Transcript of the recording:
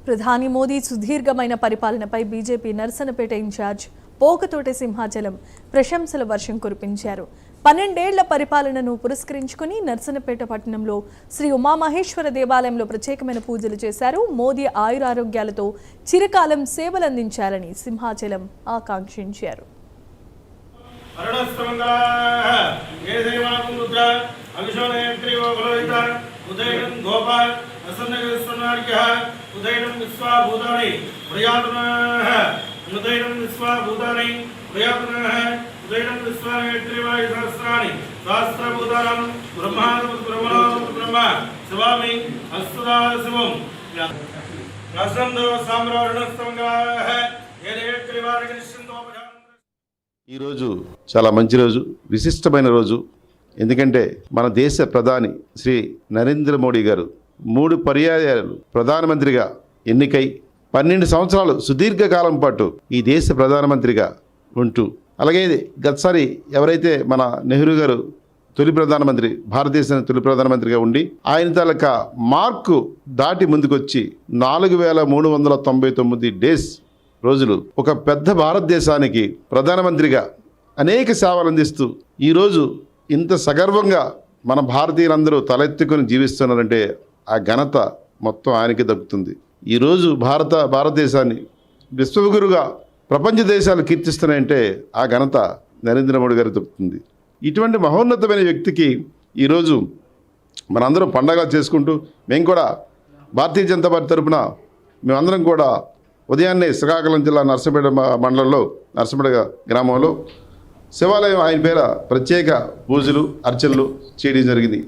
ప్రధాని మోదీ సుదీర్ఘమైన పరిపాలనపై BJP Narasannapeta incharge పోకతోటి Simhachalam ప్రశంసల వర్షం కురిపించారు. 12 ఏళ్ల పరిపాలనను పురస్కరించుకుని నర్సనపేట పట్టణంలో శ్రీ ఉమామహేశ్వర దేవాలయంలో ప్రత్యేకమైన పూజలు చేశారు. మోదీ ఆయురారోగ్యాలతో చిరకాలం సేవలందించాలని సింహాచలం ఆకాంక్షించారు. ఈరోజు చాలా మంచి రోజు, విశిష్టమైన రోజు. ఎందుకంటే మన దేశ ప్రధాని శ్రీ నరేంద్ర మోడీ గారు 3 పర్యాయాలు ప్రధానమంత్రిగా ఎన్నికై 12 సంవత్సరాలు సుదీర్ఘకాలం పాటు ఈ దేశ ప్రధానమంత్రిగా ఉంటూ, అలాగే గతసారి ఎవరైతే మన నెహ్రూ గారు తొలి ప్రధానమంత్రి, భారతదేశానికి తొలి ప్రధానమంత్రిగా ఉండి ఆయన తాలూకా మార్కు దాటి ముందుకొచ్చి 4399 డేస్ రోజులు ఒక పెద్ద భారతదేశానికి ప్రధానమంత్రిగా అనేక సేవలు అందిస్తూ ఈరోజు ఇంత సగర్వంగా మన భారతీయులందరూ తలెత్తుకొని జీవిస్తున్నారంటే ఆ ఘనత మొత్తం ఆయనకి దక్కుతుంది. ఈరోజు భారతదేశాన్ని విశ్వగురుగా ప్రపంచ దేశాలు కీర్తిస్తున్నాయంటే ఆ ఘనత నరేంద్ర మోడీ గారికి దక్కుతుంది. ఇటువంటి మహోన్నతమైన వ్యక్తికి ఈరోజు మనందరం పండగ చేసుకుంటూ, మేము కూడా భారతీయ జనతా పార్టీ తరఫున మేమందరం కూడా ఉదయాన్నే శ్రీకాకుళం జిల్లా నర్సంపేట మండలంలో నర్సంపేట గ్రామంలో శివాలయం ఆయన పేర ప్రత్యేక పూజలు అర్చనలు చేయడం జరిగింది.